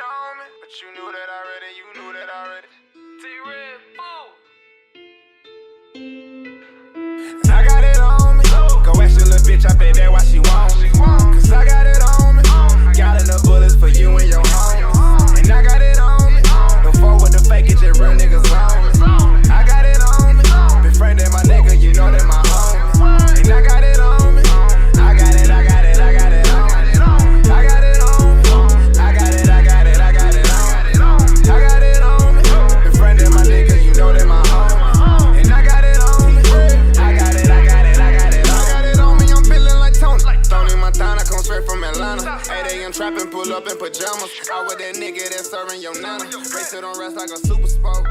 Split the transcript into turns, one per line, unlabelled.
on me. But you knew that already. T-Red, boo. I got it on me. Go ask your little bitch, I bet that why she want me. Cause I got it on me. Got enough bullets for you and your homies. And I got it on me. Don't fuck with the fake, it's just real niggas on me. I got it on me. Been friend that my nigga, you know that my homie. And I got it on me. I got it on me. I got it on me. I got it on me. Been friend that my nigga, you know that my homie. And I got it on me. I got it on me. I'm feeling like Tony Montana, come straight from Atlanta. 8 a.m. trapping, pull up in pajamas. Out with that nigga that's serving your nana. Race it on rest like a super sport.